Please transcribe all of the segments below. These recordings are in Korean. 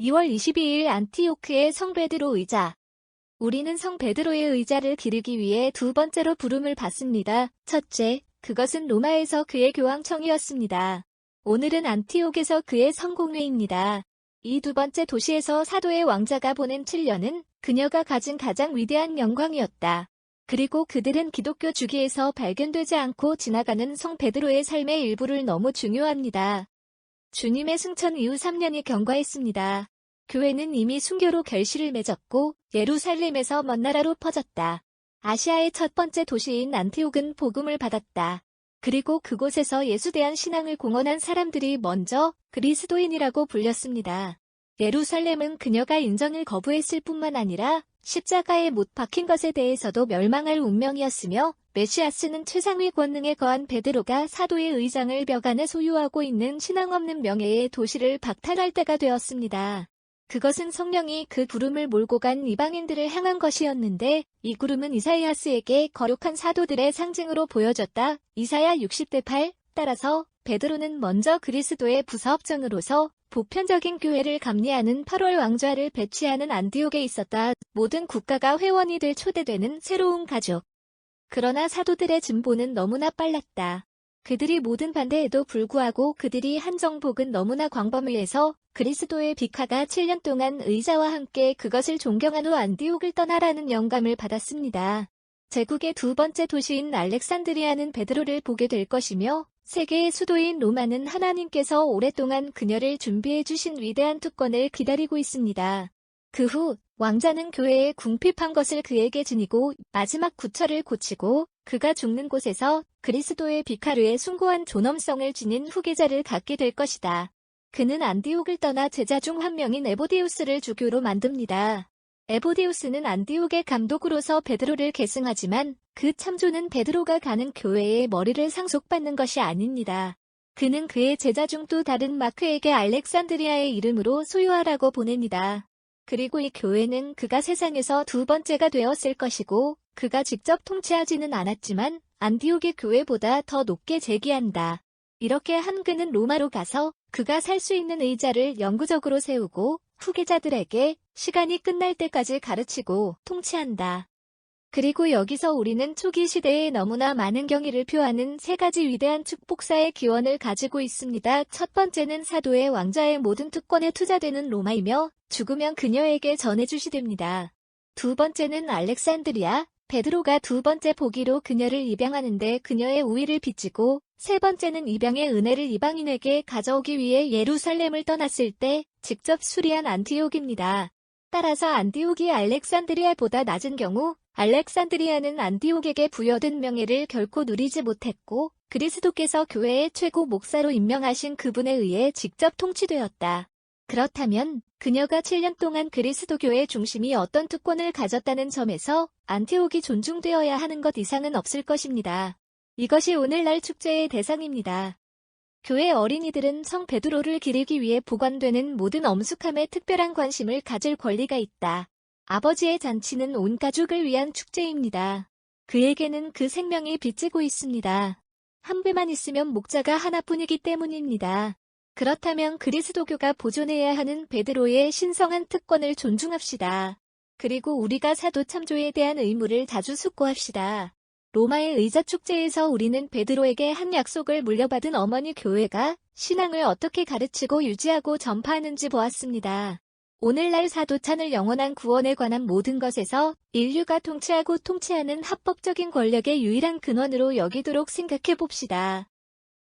2월 22일 안티오크의 성 베드로 의자. 우리는 성 베드로의 의자를 기르기 위해 두 번째로 부름을 받습니다. 첫째, 그것은 로마에서 그의 교황청이었습니다. 오늘은 안티옥에서 그의 성공회입니다. 이 두 번째 도시에서 사도의 왕자가 보낸 7년은 그녀가 가진 가장 위대한 영광이었다. 그리고 그들은 기독교 주기에서 발견되지 않고 지나가는 성 베드로의 삶의 일부를 너무 중요합니다. 주님의 승천 이후 3년이 경과했습니다. 교회는 이미 순교로 결실을 맺었고 예루살렘에서 먼 나라로 퍼졌다. 아시아의 첫 번째 도시인 안티옥은 복음을 받았다. 그리고 그곳에서 예수대한 신앙을 공언한 사람들이 먼저 그리스도인이라고 불렸습니다. 예루살렘은 그녀가 인정을 거부했을 뿐만 아니라 십자가에 못 박힌 것에 대해서도 멸망할 운명이었으며 메시아스는 최상위 권능에 거한 베드로가 사도의 의장을 벽 안에 소유하고 있는 신앙 없는 명예의 도시를 박탈할 때가 되었습니다. 그것은 성령이 그 구름을 몰고 간 이방인들을 향한 것이었는데 이 구름은 이사야스에게 거룩한 사도들의 상징으로 보여졌다. 이사야 60대 8. 따라서 베드로는 먼저 그리스도의 부사업장으로서 보편적인 교회를 감리하는 8월 왕좌를 배치하는 안디옥에 있었다. 모든 국가가 회원이 될 초대되는 새로운 가족. 그러나 사도들의 진보는 너무나 빨랐다. 그들이 모든 반대에도 불구하고 그들이 한 정복은 너무나 광범위해서 그리스도의 빅화가 7년 동안 의자와 함께 그것을 존경한 후 안디옥을 떠나라는 영감을 받았습니다. 제국의 두 번째 도시인 알렉산드리아는 베드로를 보게 될 것이며 세계의 수도인 로마는 하나님께서 오랫동안 그녀를 준비해 주신 위대한 특권을 기다리고 있습니다. 그 후 왕자는 교회에 궁핍한 것을 그에게 지니고 마지막 구처를 고치고 그가 죽는 곳에서 그리스도의 비카르의 숭고한 존엄성을 지닌 후계자를 갖게 될 것이다. 그는 안디옥을 떠나 제자 중 한 명인 에보디우스를 주교로 만듭니다. 에보디우스는 안디옥의 감독으로서 베드로를 계승하지만 그 참조는 베드로가 가는 교회의 머리를 상속받는 것이 아닙니다. 그는 그의 제자 중 또 다른 마크에게 알렉산드리아의 이름으로 소유하라고 보냅니다. 그리고 이 교회는 그가 세상에서 두 번째가 되었을 것이고 그가 직접 통치하지는 않았지만 안디옥의 교회보다 더 높게 제기한다. 이렇게 한 그는 로마로 가서 그가 살 수 있는 의자를 영구적으로 세우고 후계자들에게 시간이 끝날 때까지 가르치고 통치한다. 그리고 여기서 우리는 초기 시대에 너무나 많은 경의를 표하는 세 가지 위대한 축복사의 기원을 가지고 있습니다. 첫 번째는 사도의 왕자의 모든 특권에 투자되는 로마이며 죽으면 그녀에게 전해주시됩니다. 두 번째는 알렉산드리아, 베드로가 두 번째 보기로 그녀를 입양하는데 그녀의 우위를 빚지고 세 번째는 입양의 은혜를 이방인에게 가져오기 위해 예루살렘을 떠났을 때 직접 수리한 안티옥입니다. 따라서 안디옥이 알렉산드리아보다 낮은 경우 알렉산드리아는 안디옥에게 부여된 명예를 결코 누리지 못했고 그리스도께서 교회의 최고 목사로 임명하신 그분에 의해 직접 통치되었다. 그렇다면 그녀가 7년 동안 그리스도교의 중심이 어떤 특권을 가졌다는 점에서 안티옥이 존중되어야 하는 것 이상은 없을 것입니다. 이것이 오늘날 축제의 대상입니다. 교회 어린이들은 성 베드로를 기리기 위해 보관되는 모든 엄숙함에 특별한 관심을 가질 권리가 있다. 아버지의 잔치는 온 가족을 위한 축제입니다. 그에게는 그 생명이 빚지고 있습니다. 한 배만 있으면 목자가 하나뿐이기 때문입니다. 그렇다면 그리스도교가 보존해야 하는 베드로의 신성한 특권을 존중합시다. 그리고 우리가 사도 참조에 대한 의무를 자주 숙고합시다. 로마의 의자 축제에서 우리는 베드로에게 한 약속을 물려받은 어머니 교회가 신앙을 어떻게 가르치고 유지하고 전파하는지 보았습니다. 오늘날 사도찬을 영원한 구원에 관한 모든 것에서 인류가 통치하고 통치하는 합법적인 권력의 유일한 근원으로 여기도록 생각해 봅시다.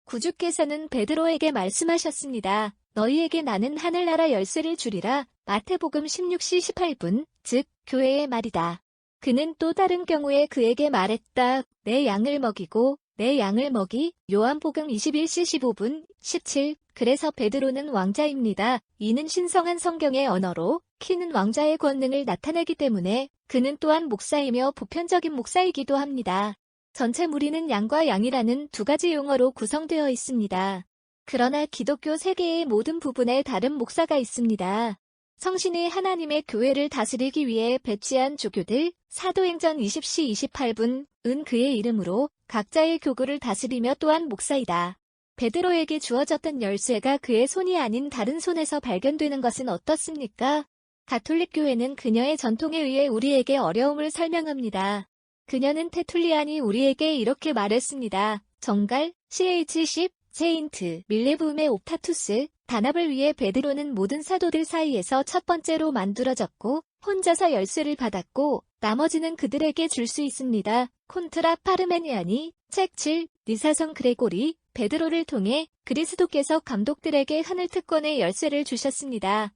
구주께서는 베드로에게 말씀하셨습니다. 너희에게 나는 하늘나라 열쇠를 주리라. 마태복음 16시 18분, 즉 교회의 말이다. 그는 또 다른 경우에 그에게 말했다. 내 양을 먹이고 내 양을 먹이. 요한복음 21시 15분, 17. 그래서 베드로는 왕자입니다. 이는 신성한 성경의 언어로 키는 왕자의 권능을 나타내기 때문에 그는 또한 목사이며 보편적인 목사이기도 합니다. 전체 무리는 양과 양이라는 두 가지 용어로 구성되어 있습니다. 그러나 기독교 세계의 모든 부분에 다른 목사가 있습니다. 성신이 하나님의 교회를 다스리기 위해 배치한 주교들, 사도행전 20시 28분, 은 그의 이름으로 각자의 교구를 다스리며 또한 목사이다. 베드로에게 주어졌던 열쇠가 그의 손이 아닌 다른 손에서 발견되는 것은 어떻습니까? 가톨릭 교회는 그녀의 전통에 의해 우리에게 어려움을 설명합니다. 그녀는 테툴리안이 우리에게 이렇게 말했습니다. 정갈, CH10, 세인트, 밀레부음의 옵타투스, 단합을 위해 베드로는 모든 사도들 사이에서 첫 번째로 만들어졌고 혼자서 열쇠를 받았고 나머지는 그들에게 줄 수 있습니다. 콘트라 파르메니아니, 책 7, 니사성 그레고리, 베드로를 통해 그리스도께서 감독들에게 하늘 특권의 열쇠를 주셨습니다.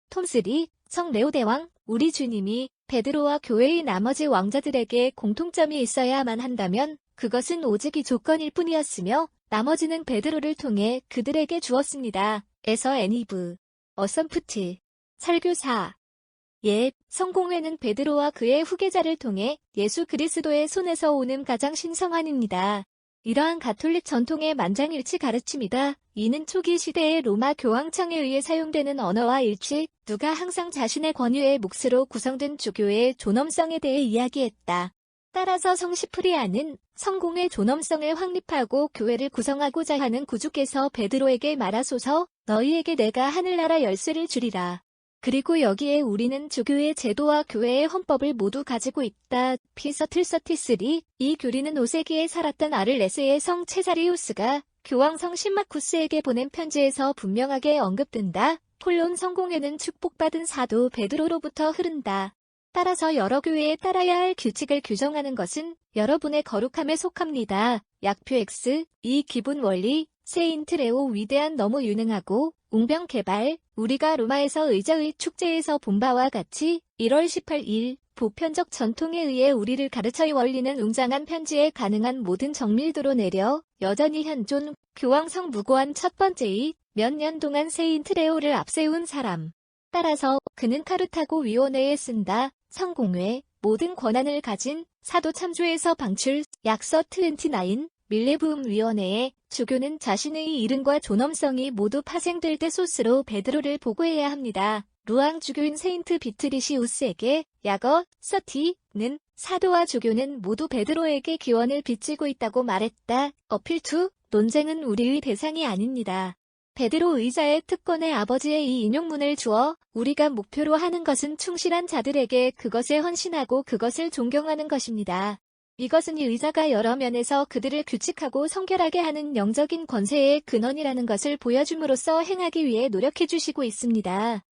톰스리, 성 레오대왕, 우리 주님이 베드로와 교회의 나머지 왕자들에게 공통점이 있어야만 한다면 그것은 오직 이 조건일 뿐이었으며 나머지는 베드로를 통해 그들에게 주었습니다. 에서 애니브, 어썸프트, 설교사. 성공회는 베드로와 그의 후계자를 통해 예수 그리스도의 손에서 오는 가장 신성한입니다. 이러한 가톨릭 전통의 만장일치 가르침이다. 이는 초기 시대의 로마 교황청에 의해 사용되는 언어와 일치, 누가 항상 자신의 권위의 몫으로 구성된 주교의 존엄성에 대해 이야기했다. 따라서 성 시프리안은 성공의 존엄성을 확립하고 교회를 구성하고자 하는 구주께서 베드로에게 말하소서, 너희에게 내가 하늘나라 열쇠를 주리라. 그리고 여기에 우리는 주교의 제도와 교회의 헌법을 모두 가지고 있다. 피서틀서티스리, 이 교리는 5세기에 살았던 아를레스의 성 체사리우스가 교황성 신마쿠스에게 보낸 편지에서 분명하게 언급된다. 폴론 성공회는 축복받은 사도 베드로로부터 흐른다. 따라서 여러 교회에 따라야 할 규칙을 규정하는 것은 여러분의 거룩함에 속합니다. 약표 X, 이 기본 원리, 세인트 레오 위대한 너무 유능하고 웅변 개발, 우리가 로마에서 의자의 축제에서 본 바와 같이 1월 18일 보편적 전통에 의해 우리를 가르쳐 이 원리는 웅장한 편지에 가능한 모든 정밀도로 내려 여전히 현존 교황성 무고한 첫 번째의 몇 년 동안 세인트 레오를 앞세운 사람. 따라서 그는 카르타고 위원회에 쓴다. 성공회, 모든 권한을 가진 사도 참조에서 방출, 약서 29, 밀레부음 위원회에 주교는 자신의 이름과 존엄성이 모두 파생될 때 소스로 베드로를 보고해야 합니다. 루앙 주교인 세인트 비트리시우스에게 약어 30는 사도와 주교는 모두 베드로에게 기원을 빚지고 있다고 말했다. 어필 2, 논쟁은 우리의 대상이 아닙니다. 베드로 의자의 특권의 아버지의 이 인용문을 주어 우리가 목표로 하는 것은 충실한 자들에게 그것에 헌신하고 그것을 존경하는 것입니다. 이것은 이 의자가 여러 면에서 그들을 규칙하고 성결하게 하는 영적인 권세의 근원이라는 것을 보여줌으로써 행하기 위해 노력해 주시고 있습니다.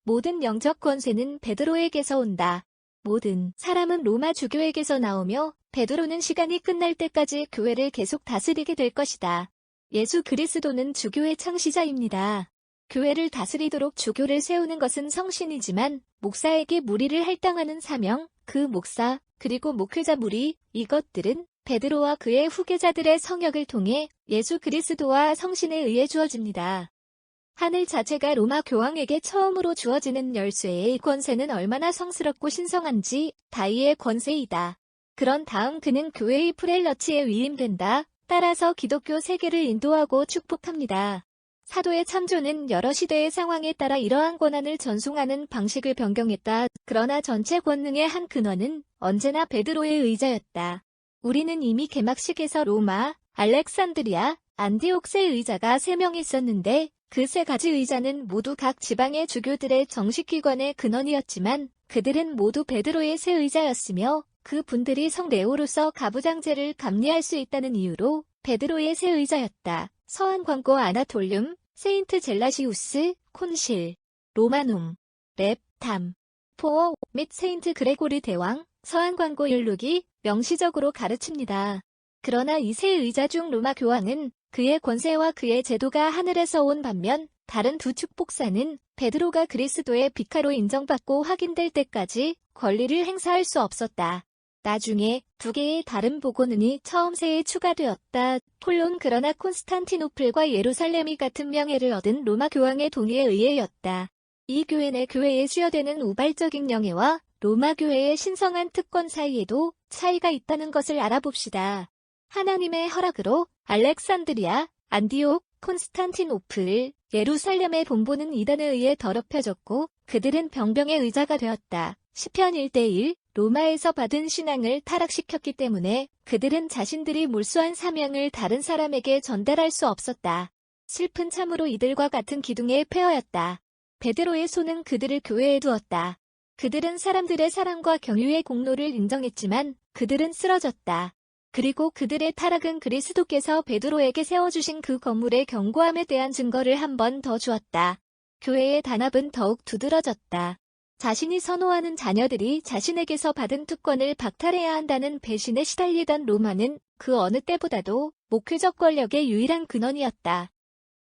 모든 영적 권세는 베드로에게서 온다. 모든 사람은 로마 주교에게서 나오며 베드로는 시간이 끝날 때까지 교회를 계속 다스리게 될 것이다. 예수 그리스도는 주교의 창시자입니다. 교회를 다스리도록 주교를 세우는 것은 성신이지만 목사에게 무리를 할당하는 사명, 그 목사, 그리고 목회자 무리, 이것들은 베드로와 그의 후계자들의 성역을 통해 예수 그리스도와 성신에 의해 주어집니다. 하늘 자체가 로마 교황에게 처음으로 주어지는 열쇠의 권세는 얼마나 성스럽고 신성한지 다이의 권세이다. 그런 다음 그는 교회의 프렐러치에 위임된다. 따라서 기독교 세계를 인도하고 축복합니다. 사도의 참조는 여러 시대의 상황에 따라 이러한 권한을 전송하는 방식을 변경했다. 그러나 전체 권능의 한 근원은 언제나 베드로의 의자였다. 우리는 이미 개막식에서 로마, 알렉산드리아, 안디옥스의 의자가 3명 있었는데 그 3가지 의자는 모두 각 지방의 주교들의 정식기관의 근원이었지만 그들은 모두 베드로의 새 의자였으며 그 분들이 성 레오로서 가부장제를 감리할 수 있다는 이유로 베드로의 새 의자였다. 서한 광고 아나톨륨, 세인트 젤라시우스, 콘실, 로마눔, 랩, 탐, 포어 및 세인트 그레고리 대왕, 서한 광고 율록이 명시적으로 가르칩니다. 그러나 이 세 의자 중 로마 교황은 그의 권세와 그의 제도가 하늘에서 온 반면 다른 두 축복사는 베드로가 그리스도의 비카로 인정받고 확인될 때까지 권리를 행사할 수 없었다. 나중에 2개의 다른 보고는이 처음 세에 추가되었다. 폴론 그러나 콘스탄티노플과 예루살렘이 같은 명예를 얻은 로마 교황의 동의에 의해였다. 이 교회 내 교회에 수여되는 우발적인 영예와 로마 교회의 신성한 특권 사이에도 차이가 있다는 것을 알아봅시다. 하나님의 허락으로 알렉산드리아, 안디옥, 콘스탄티노플, 예루살렘의 본부는 이단에 의해 더럽혀졌고 그들은 병병의 의자가 되었다. 시편 1:1, 로마에서 받은 신앙을 타락시켰기 때문에 그들은 자신들이 몰수한 사명을 다른 사람에게 전달할 수 없었다. 슬픈 참으로 이들과 같은 기둥의 폐허였다. 베드로의 손은 그들을 교회에 두었다. 그들은 사람들의 사랑과 경유의 공로를 인정했지만 그들은 쓰러졌다. 그리고 그들의 타락은 그리스도께서 베드로에게 세워주신 그 건물의 견고함에 대한 증거를 한 번 더 주었다. 교회의 단합은 더욱 두드러졌다. 자신이 선호하는 자녀들이 자신에게서 받은 특권을 박탈해야 한다는 배신에 시달리던 로마는 그 어느 때보다도 목회적 권력의 유일한 근원이었다.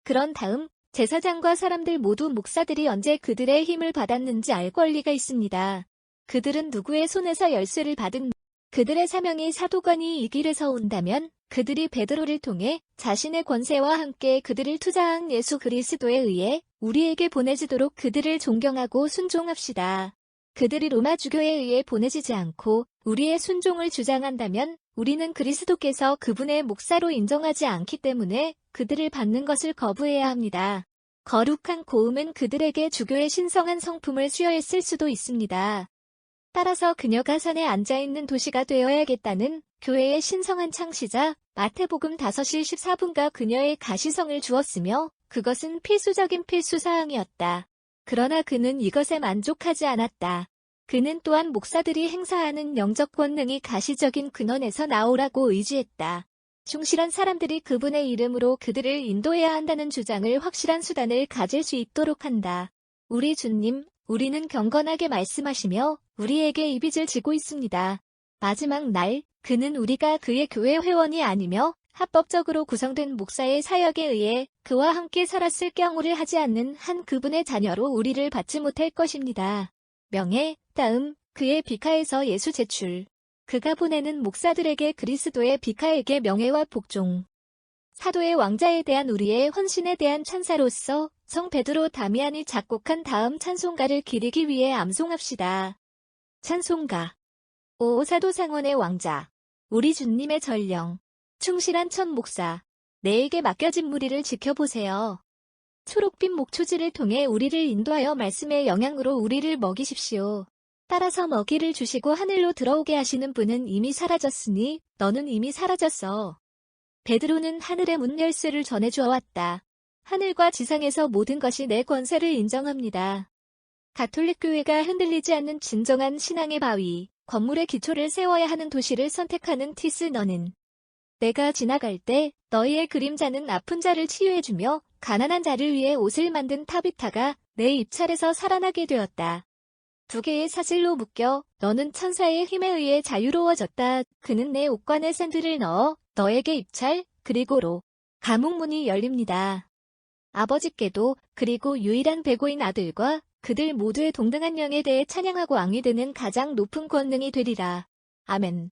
그런 다음 제사장과 사람들 모두 목사들이 언제 그들의 힘을 받았는지 알 권리가 있습니다. 그들은 누구의 손에서 열쇠를 받은 그들의 사명이 사도관이 이 길에서 온다면 그들이 베드로를 통해 자신의 권세와 함께 그들을 투자한 예수 그리스도에 의해 우리에게 보내지도록 그들을 존경하고 순종합시다. 그들이 로마 주교에 의해 보내지지 않고 우리의 순종을 주장한다면 우리는 그리스도께서 그분의 목사로 인정하지 않기 때문에 그들을 받는 것을 거부해야 합니다. 거룩한 고음은 그들에게 주교의 신성한 성품을 수여했을 수도 있습니다. 따라서 그녀가 산에 앉아있는 도시가 되어야겠다는 교회의 신성한 창시자 마태복음 5시 14분과 그녀의 가시성을 주었으며 그것은 필수적인 필수사항이었다. 그러나 그는 이것에 만족하지 않았다. 그는 또한 목사들이 행사하는 영적 권능이 가시적인 근원에서 나오라고 의지했다. 충실한 사람들이 그분의 이름으로 그들을 인도해야 한다는 주장을 확실한 수단을 가질 수 있도록 한다. 우리 주님, 우리는 경건하게 말씀하시며 우리에게 이 빚을 지고 있습니다. 마지막 날, 그는 우리가 그의 교회 회원이 아니며 합법적으로 구성된 목사의 사역에 의해 그와 함께 살았을 경우를 하지 않는 한 그분의 자녀로 우리를 받지 못할 것입니다. 명예, 다음, 그의 비카에서 예수 제출. 그가 보내는 목사들에게 그리스도의 비카에게 명예와 복종. 사도의 왕자에 대한 우리의 헌신에 대한 찬사로서 성 베드로 다미안이 작곡한 다음 찬송가를 기리기 위해 암송합시다. 찬송가. 오 사도상원의 왕자. 우리 주님의 전령. 충실한 첫 목사. 내게 맡겨진 무리를 지켜보세요. 초록빛 목초지를 통해 우리를 인도하여 말씀의 영향으로 우리를 먹이십시오. 따라서 먹이를 주시고 하늘로 들어오게 하시는 분은 이미 사라졌으니 너는 이미 사라졌어. 베드로는 하늘의 문 열쇠를 전해주어왔다. 하늘과 지상에서 모든 것이 내 권세를 인정합니다. 가톨릭 교회가 흔들리지 않는 진정한 신앙의 바위, 건물의 기초를 세워야 하는 도시를 선택하는 티스 너는 내가 지나갈 때 너희의 그림자는 아픈 자를 치유해주며 가난한 자를 위해 옷을 만든 타비타가 내 입찰에서 살아나게 되었다. 두 개의 사슬로 묶여 너는 천사의 힘에 의해 자유로워졌다. 그는 내 옷관에 샌들을 넣어 너에게 입찰 그리고로 감옥문이 열립니다. 아버지께도 그리고 유일한 배고인 아들과 그들 모두의 동등한 영에 대해 찬양하고 왕이 되는 가장 높은 권능이 되리라. 아멘.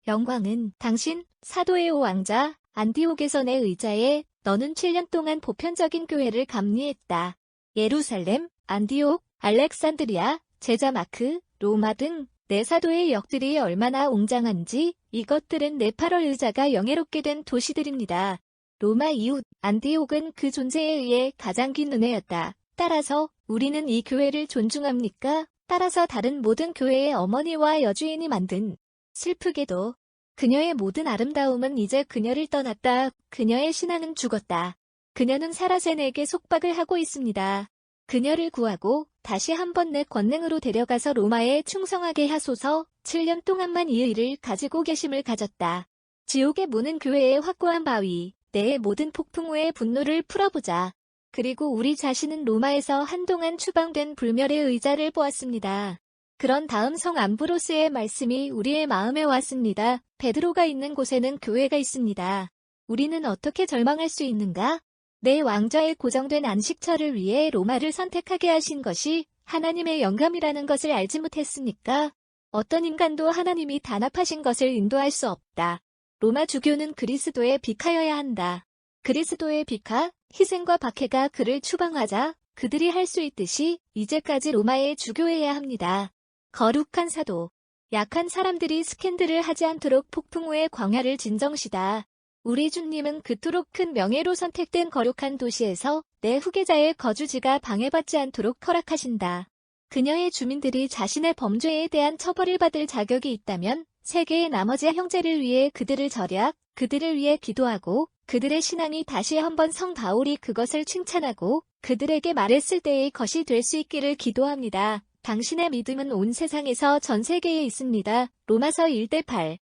영광은 당신 사도의 오 왕자 안디옥에서 내 의자에 너는 7년 동안 보편적인 교회를 감리했다. 예루살렘, 안디옥, 알렉산드리아, 제자 마크, 로마 등 내 사도의 역들이 얼마나 웅장한지 이것들은 내 8월 의자가 영예롭게 된 도시들입니다. 로마 이웃 안디옥은 그 존재에 의해 가장 긴 은혜였다. 따라서 우리는 이 교회를 존중합니까? 따라서 다른 모든 교회의 어머니와 여주인이 만든 슬프게도 그녀의 모든 아름다움은 이제 그녀를 떠났다. 그녀의 신앙은 죽었다. 그녀는 사라센에게 속박을 하고 있습니다. 그녀를 구하고 다시 한번 내 권능으로 데려가서 로마에 충성하게 하소서. 7년 동안만 이 의를 가지고 계심을 가졌다. 지옥의 문은 교회의 확고한 바위, 내 모든 폭풍 후의 분노를 풀어보자. 그리고 우리 자신은 로마에서 한동안 추방된 불멸의 의자를 보았습니다. 그런 다음 성 암브로스의 말씀이 우리의 마음에 왔습니다. 베드로가 있는 곳에는 교회가 있습니다. 우리는 어떻게 절망할 수 있는가? 내 왕자의 고정된 안식처를 위해 로마를 선택하게 하신 것이 하나님의 영감이라는 것을 알지 못했습니까? 어떤 인간도 하나님이 단합하신 것을 인도할 수 없다. 로마 주교는 그리스도의 비카여야 한다. 그리스도의 비카, 희생과 박해가 그를 추방하자 그들이 할 수 있듯이 이제까지 로마의 주교해야 합니다. 거룩한 사도. 약한 사람들이 스캔들을 하지 않도록 폭풍 후의 광야를 진정시다. 우리 주님은 그토록 큰 명예로 선택된 거룩한 도시에서 내 후계자의 거주지가 방해받지 않도록 허락하신다. 그녀의 주민들이 자신의 범죄에 대한 처벌을 받을 자격이 있다면 세계의 나머지 형제를 위해 그들을 절약, 그들을 위해 기도하고 그들의 신앙이 다시 한번 성 바울이 그것을 칭찬하고 그들에게 말했을 때의 것이 될 수 있기를 기도합니다. 당신의 믿음은 온 세상에서 전 세계에 있습니다. 로마서 1:8.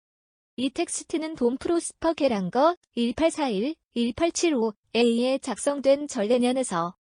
이 텍스트는 돈 프로스퍼 게랑거 1841-1875에 의해 작성된 전례년에서